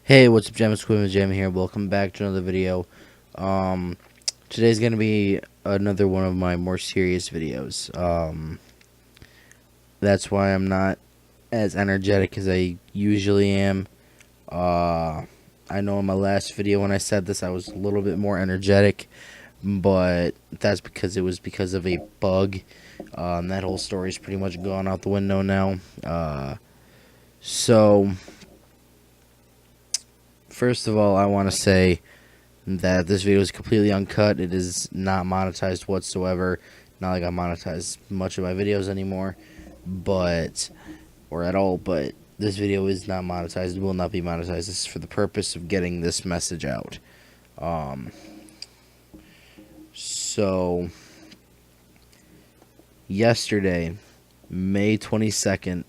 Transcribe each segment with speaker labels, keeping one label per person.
Speaker 1: Hey, what's up, Jam? It's Quinn with Jam here. Welcome back to another video. Um, Today's gonna be another one of my more serious videos. That's why I'm not as energetic as I usually am. Uh, I know in my last video when I said this, I was a little bit more energetic, but that's because of a bug. That whole story's pretty much gone out the window now. So first of all, I want to say that this video is completely uncut. It is not monetized whatsoever. Not like I monetize much of my videos anymore, or at all, but this video is not monetized. It will not be monetized. This is for the purpose of getting this message out. Um, so, yesterday, May 22nd,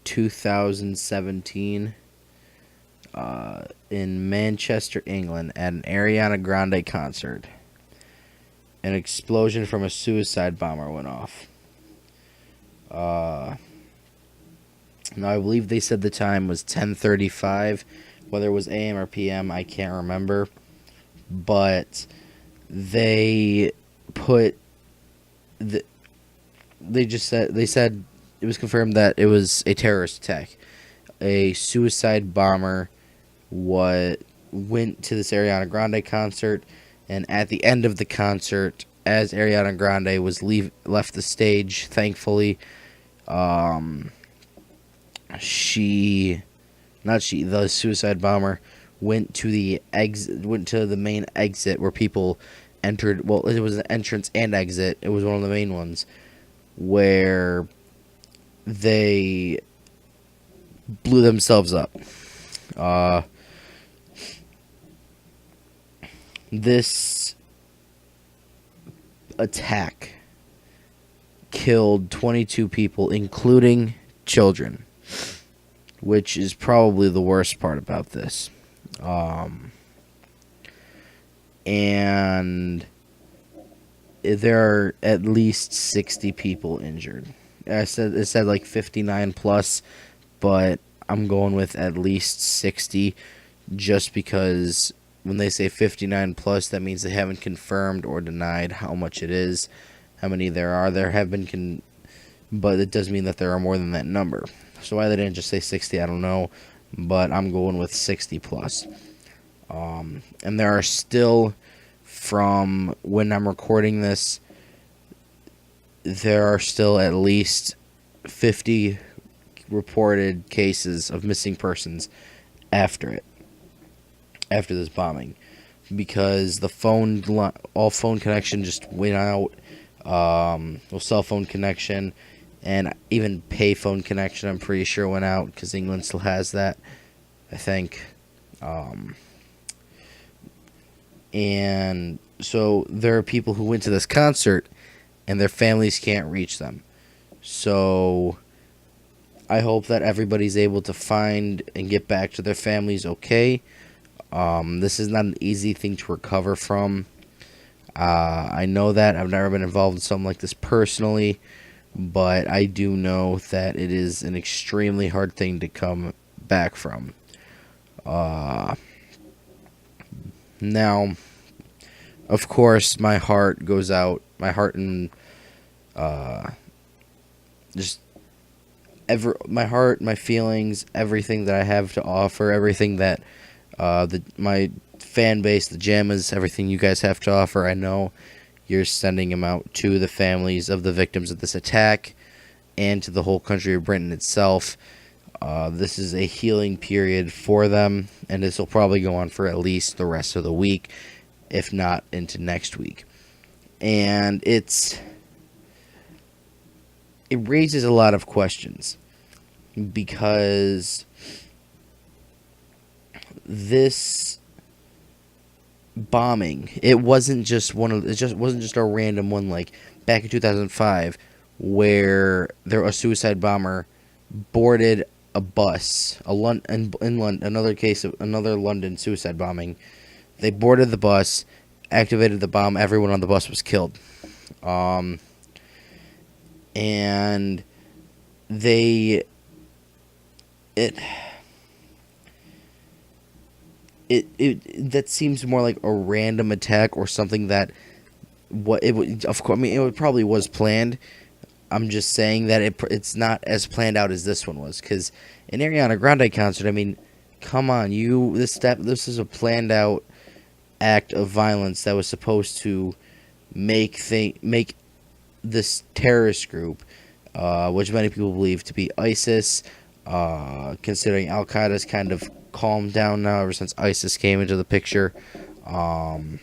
Speaker 1: 2017, in Manchester, England, at an Ariana Grande concert, an explosion from a suicide bomber went off. Now I believe they said the time was 10:35. Whether it was AM or PM, I can't remember. But they put they said it was confirmed that it was a terrorist attack. A suicide bomber went to this Ariana Grande concert, and at the end of the concert, as Ariana Grande was left the stage, thankfully, the suicide bomber went to the main exit where people entered. Well, it was an entrance and exit. It was one of the main ones where they blew themselves up. This attack killed 22 people, including children, which is probably the worst part about this. And there are at least 60 people injured. It said like 59 plus, but I'm going with at least 60 just because when they say 59 plus, that means they haven't confirmed or denied how much it is, how many there are. There have been, but it does mean that there are more than that number. So why they didn't just say 60, I don't know, but I'm going with 60 plus. And there are still, from when I'm recording this, there are still at least 50 reported cases of missing persons after this bombing, because all phone connection just went out. Cell phone connection and even payphone connection, I'm pretty sure, went out, because England still has that, I think. And so there are people who went to this concert and their families can't reach them. So I hope that everybody's able to find and get back to their families okay. This is not an easy thing to recover from. I know that. I've never been involved in something like this personally, but I do know that it is an extremely hard thing to come back from. Now, of course, my heart goes out. My heart and my heart, my feelings, everything that I have to offer, everything that my fan base, the Jammas, everything you guys have to offer. I know you're sending them out to the families of the victims of this attack and to the whole country of Britain itself. This is a healing period for them, and this will probably go on for at least the rest of the week, if not into next week. And it raises a lot of questions, because this bombing, it wasn't just a random one like back in 2005 where a suicide bomber boarded a bus, in London, another London suicide bombing. They boarded the bus, activated the bomb, everyone on the bus was killed. And it it that seems more like a random attack or something that what it would. Of course, I mean it probably was planned. I'm just saying that it's not as planned out as this one was, because an Ariana Grande concert. I mean, come on, this is a planned out act of violence that was supposed to make this terrorist group, which many people believe to be ISIS, considering Al Qaeda's kind of calmed down now ever since ISIS came into the picture. Um,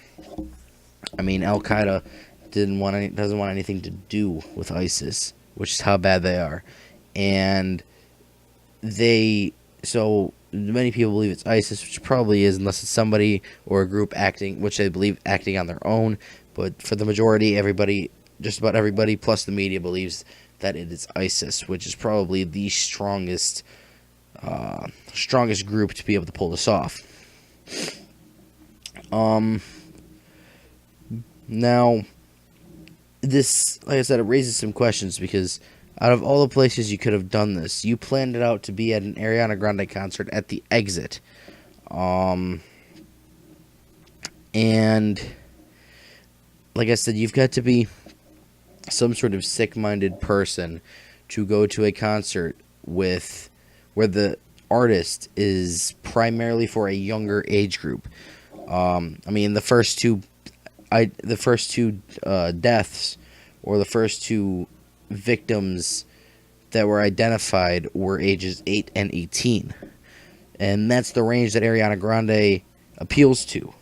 Speaker 1: I mean, Al Qaeda doesn't want anything to do with ISIS, which is how bad they are, and so many people believe it's ISIS, which probably is, unless it's somebody or a group acting, which they believe acting on their own. But for the majority, everybody, just about everybody, plus the media, believes that it is ISIS, which is probably the strongest group to be able to pull this off. Now, this, like I said, it raises some questions, because out of all the places you could have done this, you planned it out to be at an Ariana Grande concert at the Exit. And like I said, you've got to be some sort of sick-minded person to go to a concert where the artist is primarily for a younger age group. I mean, the first two deaths, or the first two victims that were identified, were ages 8 and 18, and that's the range that Ariana Grande appeals to,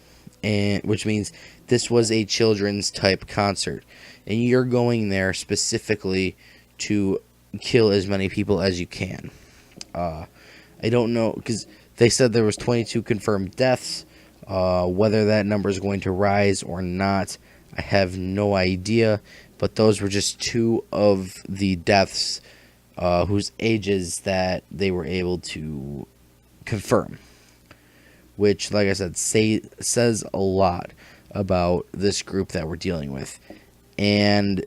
Speaker 1: and which means this was a children's type concert, and you're going there specifically to kill as many people as you can. I don't know, because they said there was 22 confirmed deaths. Whether that number is going to rise or not, I have no idea. But those were just two of the deaths whose ages that they were able to confirm. Which, like I said, says a lot about this group that we're dealing with. And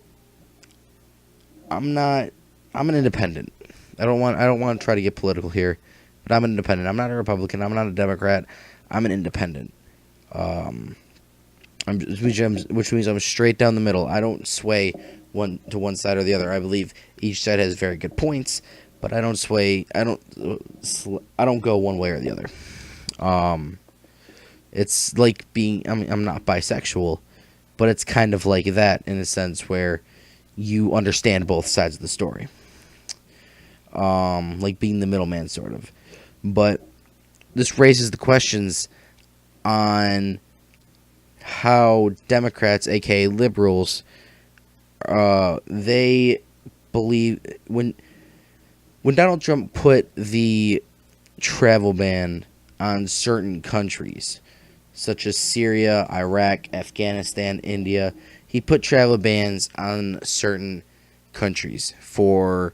Speaker 1: I'm an independent. I don't want to try to get political here, but I'm an independent. I'm not a Republican. I'm not a Democrat. I'm an independent. Which means I'm straight down the middle. I don't sway one side or the other. I believe each side has very good points, but I don't sway. I don't go one way or the other. It's like being. I'm not bisexual, but it's kind of like that in a sense where you understand both sides of the story. Like being the middleman, sort of. But this raises the questions on how Democrats, aka liberals, they believe when Donald Trump put the travel ban on certain countries, such as Syria, Iraq, Afghanistan, India, he put travel bans on certain countries for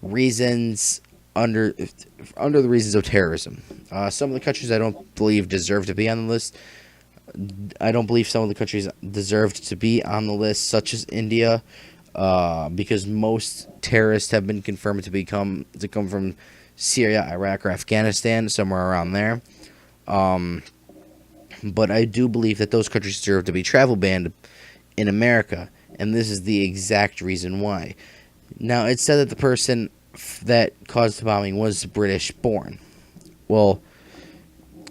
Speaker 1: reasons under the reasons of terrorism. Some of the countries I don't believe deserve to be on the list. I don't believe some of the countries deserved to be on the list, such as India, because most terrorists have been confirmed to come from Syria, Iraq, or Afghanistan, somewhere around there. But I do believe that those countries deserve to be travel banned in America, and this is the exact reason why. Now, it's said that the person that caused the bombing was British born. Well,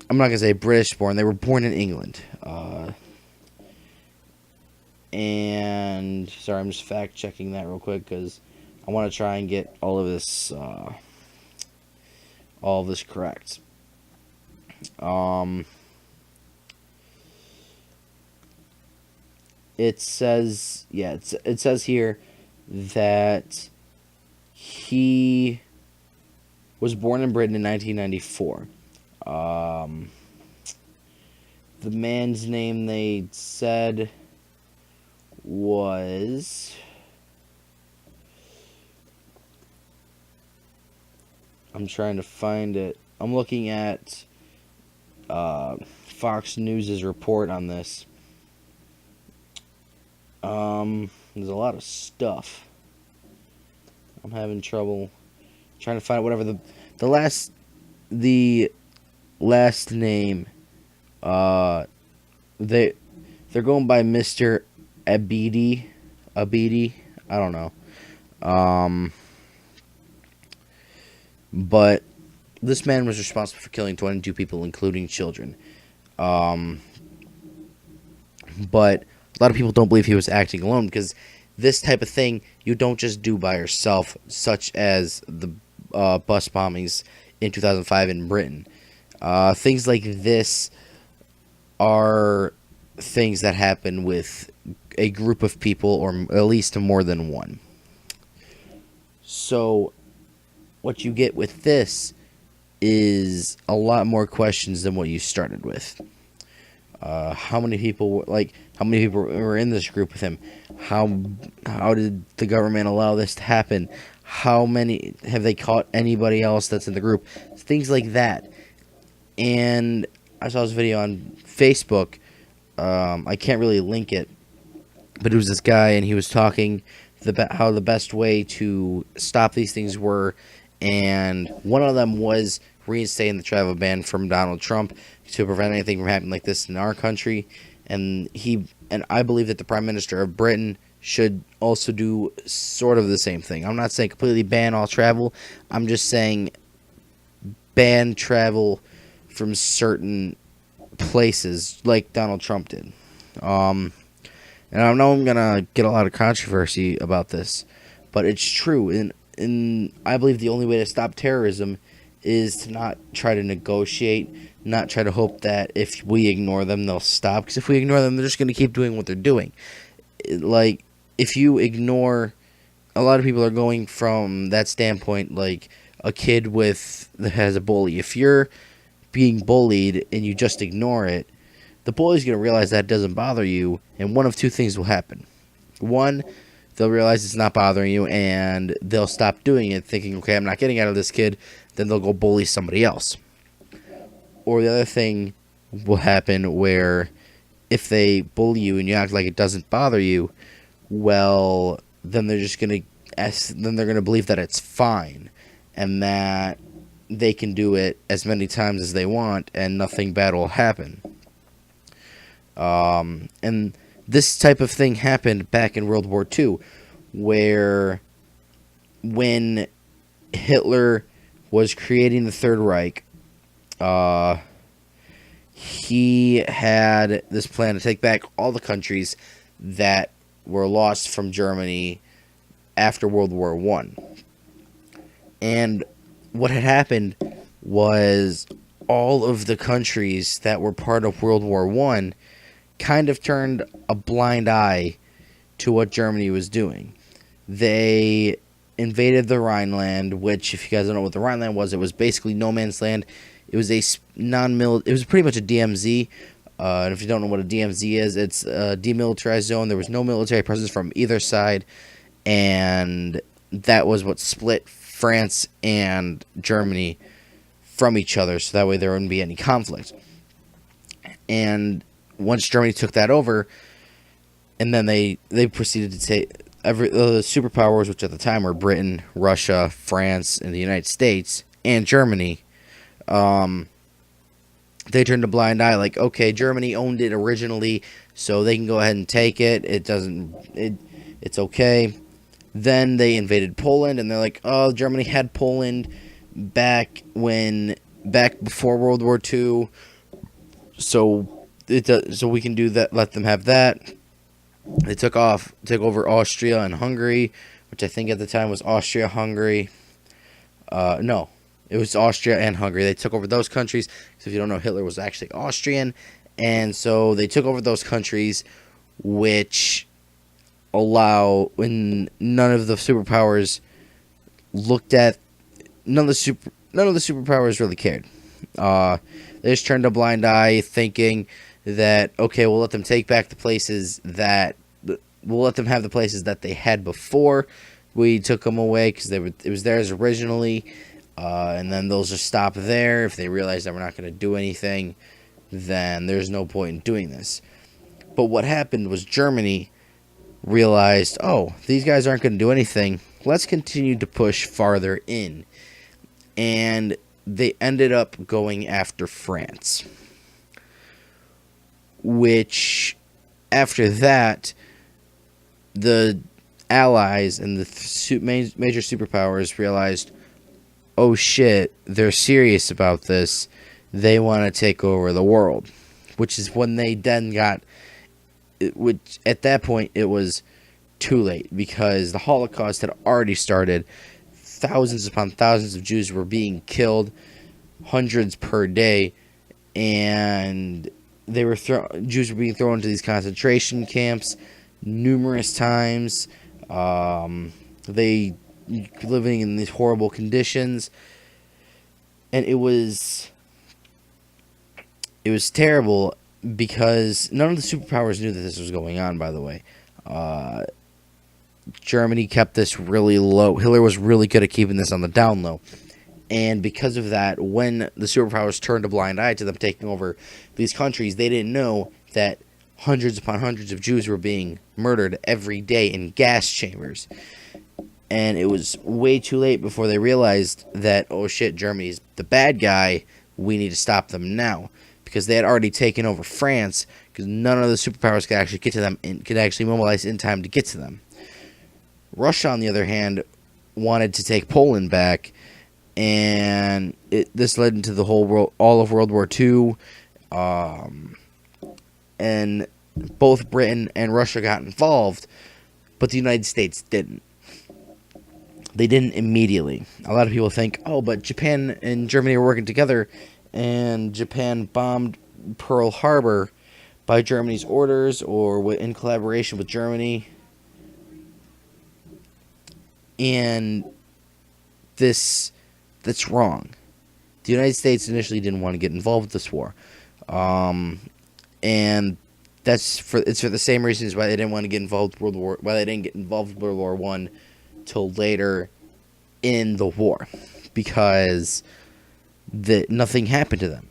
Speaker 1: I'm not going to say British born. They were born in England. And, sorry, I'm just fact checking that real quick because I want to try and get all of this correct. It says, it says here that he was born in Britain in 1994. The man's name they said was... I'm trying to find it. I'm looking at Fox News' report on this. There's a lot of stuff. I'm having trouble trying to find whatever the last name Uh, they they're going by Mr. Abidi. Abidi. I don't know. Um, but this man was responsible for killing 22 people, including children. Um, but a lot of people don't believe he was acting alone because this type of thing you don't just do by yourself, such as the bus bombings in 2005 in Britain. Things like this are things that happen with a group of people, or at least more than one. So, what you get with this is a lot more questions than what you started with. How many people were in this group with him? How did the government allow this to happen? How many have they caught anybody else that's in the group? Things like that. And I saw this video on Facebook. I can't really link it, but it was this guy, and he was talking how the best way to stop these things were, and one of them was reinstating the travel ban from Donald Trump to prevent anything from happening like this in our country. And I believe that the Prime Minister of Britain should also do sort of the same thing. I'm not saying completely ban all travel. I'm just saying ban travel from certain places like Donald Trump did. And I know I'm gonna get a lot of controversy about this, but it's true. And I believe the only way to stop terrorism is to not try to negotiate, not try to hope that if we ignore them, they'll stop. Because if we ignore them, they're just going to keep doing what they're doing. Like, if you ignore, a lot of people are going from that standpoint, like a kid that has a bully. If you're being bullied and you just ignore it, the bully's going to realize that doesn't bother you, and one of two things will happen. One, they'll realize it's not bothering you, and they'll stop doing it, thinking, okay, I'm not getting out of this kid. Then they'll go bully somebody else. Or the other thing will happen where if they bully you and you act like it doesn't bother you, well, then they're just going to believe that it's fine and that they can do it as many times as they want and nothing bad will happen. And this type of thing happened back in World War II, where when Hitler was creating the Third Reich, he had this plan to take back all the countries that were lost from Germany after World War I. And what had happened was all of the countries that were part of World War I kind of turned a blind eye to what Germany was doing. They invaded the Rhineland, which, if you guys don't know what the Rhineland was, it was basically no man's land. It was it was pretty much a DMZ. And if you don't know what a DMZ is, it's a demilitarized zone. There was no military presence from either side, and that was what split France and Germany from each other, so that way there wouldn't be any conflict. And once Germany took that over, and then they proceeded to take the superpowers, which at the time were Britain, Russia, France, and the United States, and Germany. They turned a blind eye, like, okay, Germany owned it originally, so they can go ahead and take it. It's okay. Then they invaded Poland, and they're like, oh, Germany had Poland back before World War II, so we can do that. Let them have that. They took over Austria and Hungary, which I think at the time was Austria-Hungary. No, it was Austria and Hungary. They took over those countries. So if you don't know, Hitler was actually Austrian. And so they took over those countries, which when none of the superpowers really cared. They just turned a blind eye, thinking that, okay, we'll let them take back the places we'll let them have the places that they had before we took them away, because it was theirs originally, and then they'll just stop there. If they realize that we're not going to do anything, then there's no point in doing this. But what happened was Germany realized, oh, these guys aren't going to do anything. Let's continue to push farther in. And they ended up going after France. which after that, the Allies and the major superpowers realized, oh shit, they're serious about this. They want to take over the world, which is when they then got, which at that point it was too late because the Holocaust had already started. Thousands upon thousands of Jews were being killed, hundreds per day, and Jews were being thrown into these concentration camps numerous times. They living in these horrible conditions, and it was terrible because none of the superpowers knew that this was going on. By the way, Germany kept this really low. Hitler was really good at keeping this on the down low. And because of that, when the superpowers turned a blind eye to them taking over these countries, they didn't know that hundreds upon hundreds of Jews were being murdered every day in gas chambers. And it was way too late before they realized that, oh shit, Germany's the bad guy. We need to stop them now. Because they had already taken over France, because none of the superpowers could actually get to them and could actually mobilize in time to get to them. Russia, on the other hand, wanted to take Poland back, and this led into all of World War II, and both Britain and Russia got involved, but the United States didn't. They didn't immediately. A lot of people think, oh, but Japan and Germany were working together, and Japan bombed Pearl Harbor by Germany's orders or in collaboration with Germany. And that's wrong. The United States initially didn't want to get involved with this war. And it's for the same reasons why they didn't want to get involved with World War I till later in the war, because nothing happened to them.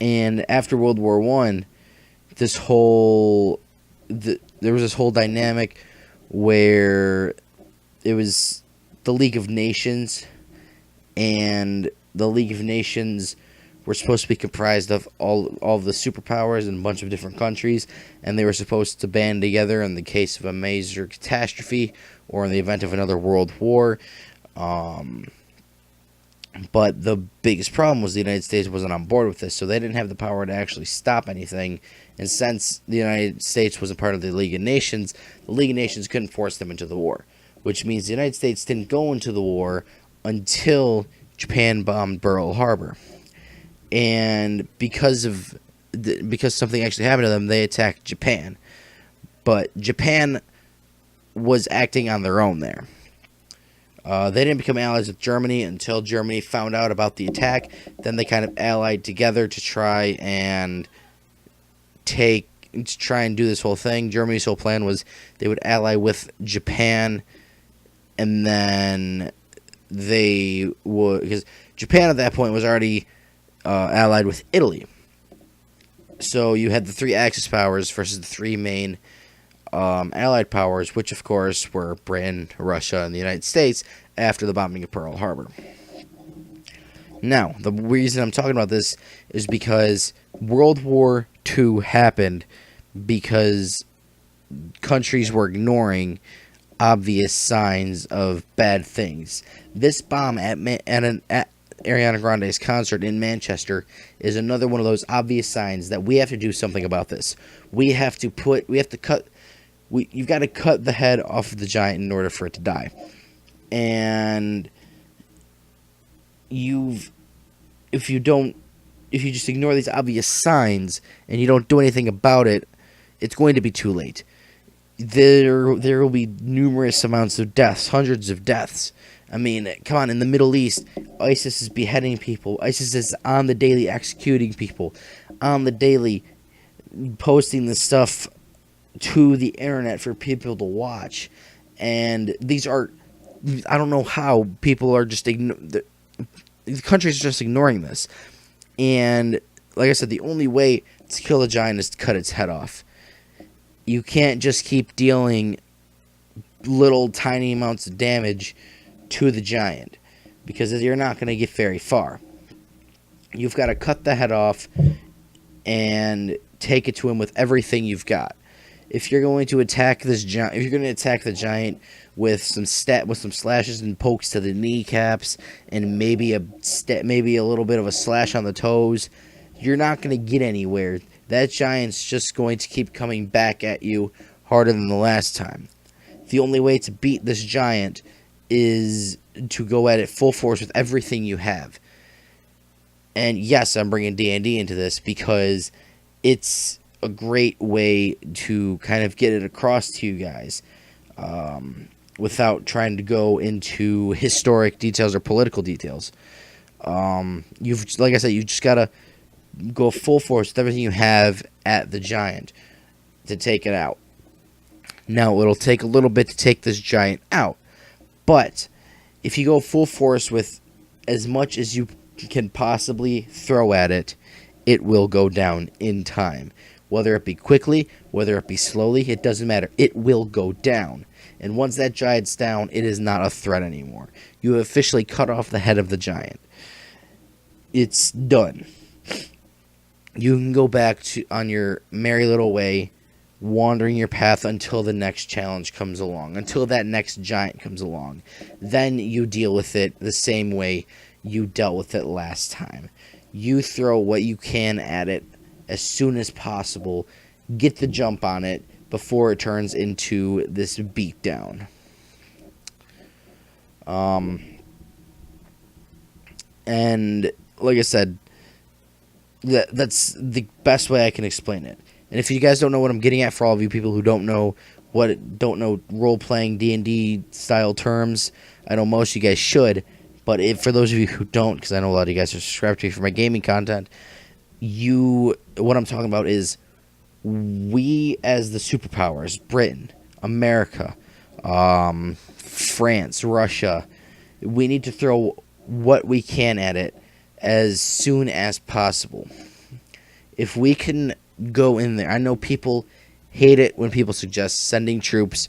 Speaker 1: And after World War I, there was this whole dynamic where it was the League of Nations, and the League of Nations were supposed to be comprised of all of the superpowers in a bunch of different countries, and they were supposed to band together in the case of a major catastrophe or in the event of another world war. But the biggest problem was the United States wasn't on board with this, so they didn't have the power to actually stop anything. And since the United States wasn't part of the League of Nations, the League of Nations couldn't force them into the war, which means the United States didn't go into the war until Japan bombed Pearl Harbor. And because something actually happened to them, they attacked Japan. But Japan was acting on their own there. They didn't become allies with Germany until Germany found out about the attack. Then they kind of allied together to try and do this whole thing. Germany's whole plan was they would ally with Japan, and then they would, because Japan at that point was already allied with Italy. So you had the three Axis powers versus the three main Allied powers, which of course were Britain, Russia, and the United States after the bombing of Pearl Harbor. Now, the reason I'm talking about this is because World War II happened because countries were ignoring obvious signs of bad things. This bomb at Ariana Grande's concert in Manchester is another one of those obvious signs that we have to do something about this. You've got to cut the head off of the giant in order for it to die. And if you just ignore these obvious signs and you don't do anything about it, it's going to be too late. There will be numerous amounts of deaths, hundreds of deaths. I mean, come on, in the Middle East, ISIS is beheading people. ISIS is on the daily executing people, on the daily posting this stuff to the internet for people to watch. And these are, I don't know how people are just the countries are just ignoring this. And like I said, the only way to kill a giant is to cut its head off. You can't just keep dealing little tiny amounts of damage to the giant, because you're not going to get very far. You've got to cut the head off and take it to him with everything you've got. If you're going to attack this giant, if you're going to attack the giant with some slashes and pokes to the kneecaps and maybe a little bit of a slash on the toes, you're not going to get anywhere. That giant's just going to keep coming back at you harder than the last time. The only way to beat this giant is to go at it full force with everything you have. And yes, I'm bringing D&D into this because it's a great way to kind of get it across to you guys without trying to go into historic details or political details. Like I said, you just gotta go full force with everything you have at the giant to take it out. Now, it'll take a little bit to take this giant out, but if you go full force with as much as you can possibly throw at it, it will go down in time. Whether it be quickly, whether it be slowly, it doesn't matter. It will go down. And once that giant's down, it is not a threat anymore. You have officially cut off the head of the giant. It's done. You can go back on your merry little way, wandering your path until the next challenge comes along, until that next giant comes along. Then you deal with it the same way you dealt with it last time. You throw what you can at it as soon as possible, get the jump on it before it turns into this beatdown. And like I said, that's the best way I can explain it. And if you guys don't know what I'm getting at, for all of you people who don't know role-playing D&D style terms, I know most of you guys should, but for those of you who don't, because I know a lot of you guys are subscribed to me for my gaming content, what I'm talking about is we as the superpowers, Britain, America, France, Russia, we need to throw what we can at it as soon as possible. If we can go in there, I know people hate it when people suggest sending troops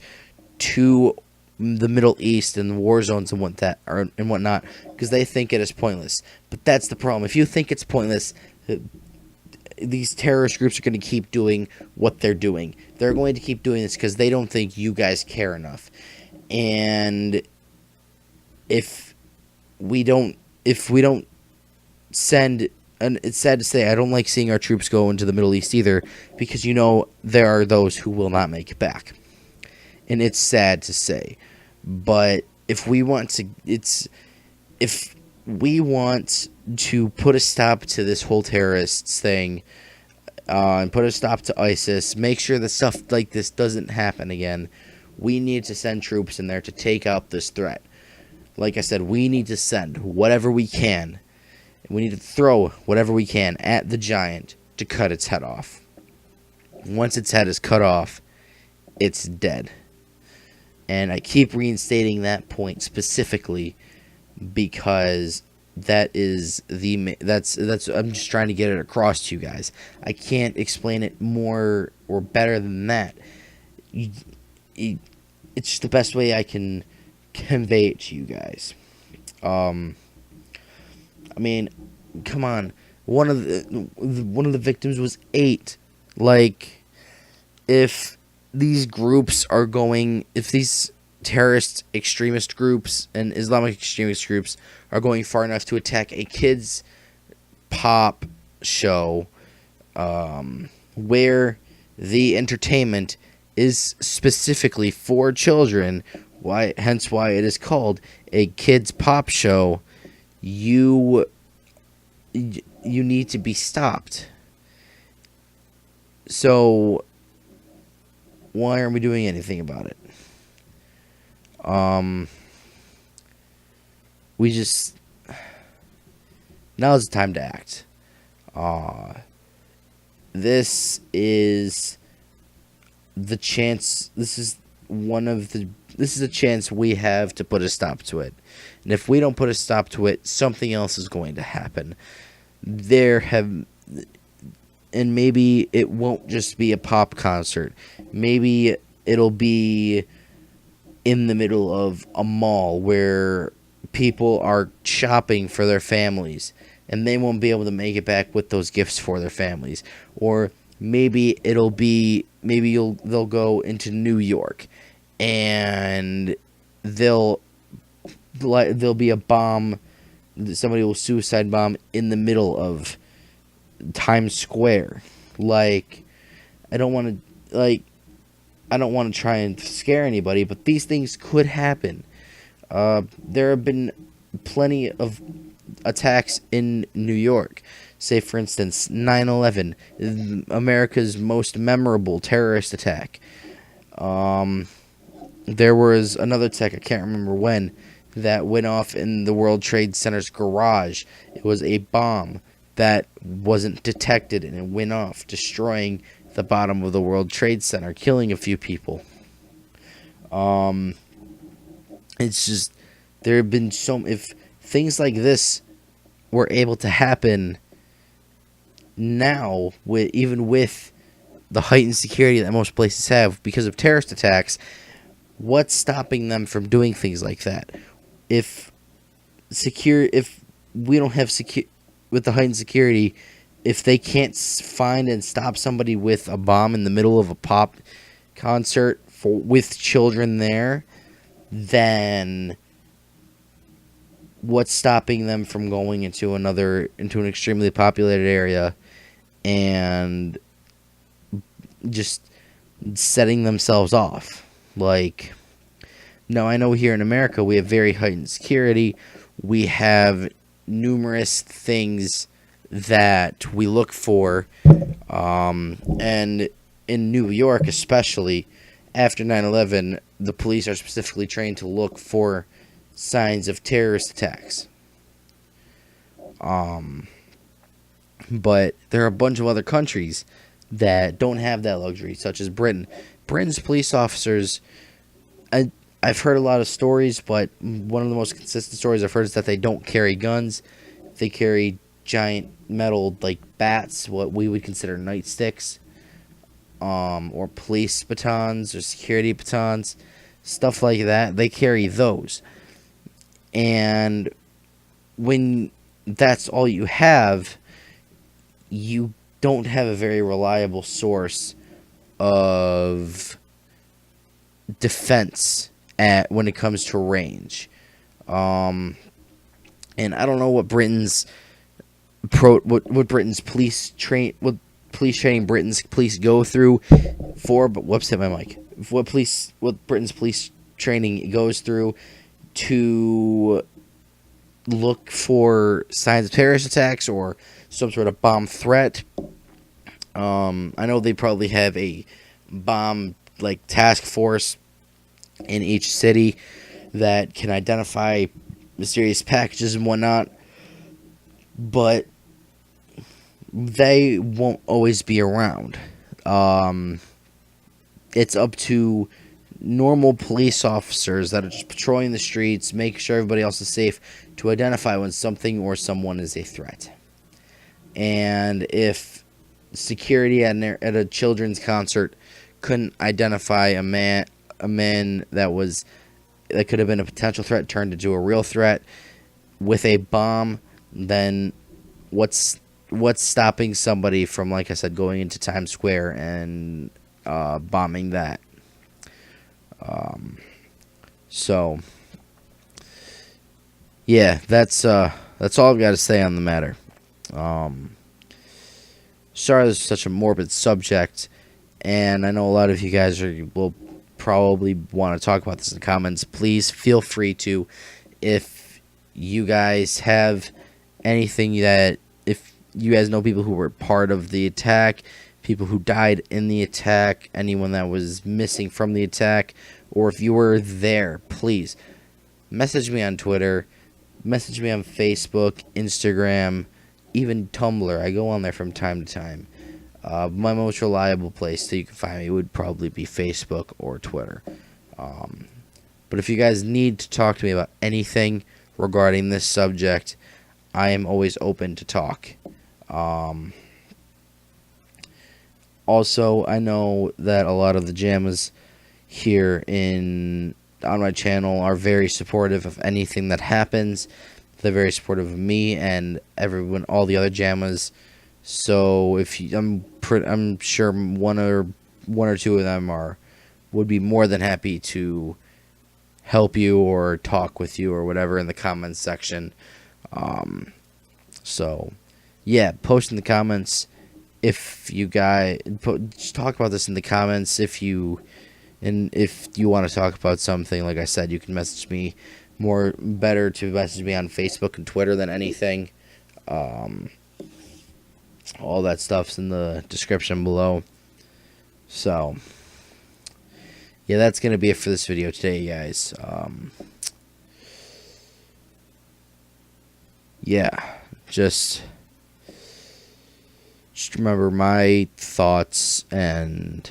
Speaker 1: to the Middle East and the war zones and whatnot, because they think it is pointless. But that's the problem. If you think it's pointless, these terrorist groups are going to keep doing what they're doing. They're going to keep doing this because they don't think you guys care enough. And if we don't send, and it's sad to say, I don't like seeing our troops go into the Middle East either, because there are those who will not make it back. And it's sad to say, but if we want to put a stop to this whole terrorists thing, and put a stop to ISIS, make sure that stuff like this doesn't happen again, we need to send troops in there to take out this threat. Like I said, we need to send whatever we can. We need to throw whatever we can at the giant to cut its head off. Once its head is cut off, it's dead. And I keep reinstating that point specifically because that's I'm just trying to get it across to you guys. I can't explain it more or better than that. It's just the best way I can convey it to you guys. I mean, come on. One of the victims was 8. Like, if these terrorist extremist groups and Islamic extremist groups are going far enough to attack a kids pop show, where the entertainment is specifically for children, hence why it is called a kids pop show, you need to be stopped. So why aren't we doing anything about it? Now's the time to act. This is the chance. This is a chance we have to put a stop to it. And if we don't put a stop to it, something else is going to happen. And maybe it won't just be a pop concert. Maybe it'll be in the middle of a mall where people are shopping for their families, and they won't be able to make it back with those gifts for their families. Or maybe they'll go into New York, and there'll be a bomb. Somebody will suicide bomb in the middle of Times Square. Like, I don't want to try and scare anybody, but these things could happen. There have been plenty of attacks in New York. Say, for instance, 9/11, America's most memorable terrorist attack. There was another attack, I can't remember when, that went off in the World Trade Center's garage. It was a bomb that wasn't detected, and it went off, destroying the bottom of the World Trade Center, killing a few people. It's just, there have been if things like this were able to happen now, even with the heightened security that most places have because of terrorist attacks, what's stopping them from doing things like that? If we don't have with the heightened security, if they can't find and stop somebody with a bomb in the middle of a pop concert with children there, then what's stopping them from going into an extremely populated area and just setting themselves off? Like, no, I know here in America we have very heightened security. We have numerous things that we look for, and in New York especially, after 9/11, the police are specifically trained to look for signs of terrorist attacks. But there are a bunch of other countries that don't have that luxury, such as Britain. Britain's police officers, I've heard a lot of stories, but one of the most consistent stories I've heard is that they don't carry guns. They carry giant metal, like, bats, what we would consider nightsticks, or police batons or security batons, stuff like that. They carry those. And when that's all you have, you don't have a very reliable source of defense when it comes to range. And I don't know what Britain's police training Britain's police go through for, but whoops, hit my mic. What Britain's police training goes through to look for signs of terrorist attacks or some sort of bomb threat. I know they probably have a bomb task force in each city that can identify mysterious packages and whatnot, but they won't always be around. It's up to normal police officers that are just patrolling the streets, making sure everybody else is safe, to identify when something or someone is a threat. And if security at a children's concert couldn't identify a man that could have been a potential threat turned into a real threat with a bomb, then what's stopping somebody from, like I said, going into Times Square and bombing that? So yeah, that's all I've got to say on the matter. Sorry this is such a morbid subject, and I know a lot of you guys will probably want to talk about this in the comments. Please feel free to, if you guys have anything if you guys know people who were part of the attack, people who died in the attack, anyone that was missing from the attack, or if you were there, please message me on Twitter, message me on Facebook, Instagram, even Tumblr. I go on there from time to time. My most reliable place that you can find me would probably be Facebook or Twitter. But if you guys need to talk to me about anything regarding this subject, I am always open to talk. Also, I know that a lot of the Jammas here on my channel are very supportive of anything that happens. they're very supportive of me and everyone, all the other Jammas. So if you, I'm sure one or two of them would be more than happy to help you or talk with you or whatever in the comments section. So yeah, post in the comments if you guys just talk about this in the comments. If you want to talk about something, like I said, you can message me. Better to message me on Facebook and Twitter than anything. All that stuff's in the description below. So yeah, that's gonna be it for this video today, guys. Yeah, just remember my thoughts and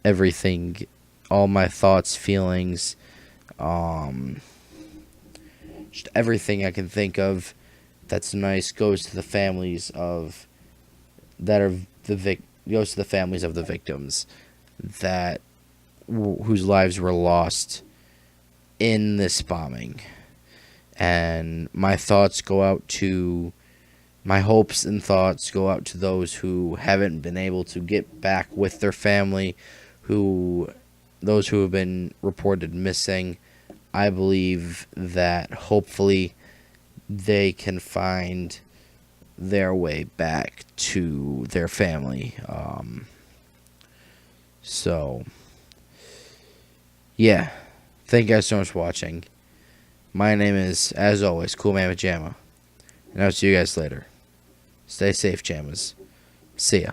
Speaker 1: everything, all my thoughts, feelings, just everything I can think of that's nice goes to the families of goes to the families of the victims whose lives were lost in this bombing. And my hopes and thoughts go out to those who haven't been able to get back with their family, those who have been reported missing. I believe that hopefully they can find their way back to their family. So yeah, thank you guys so much for watching. My name is, as always, Cool Man with Jamma, and I'll see you guys later. Stay safe, Jammas. See ya.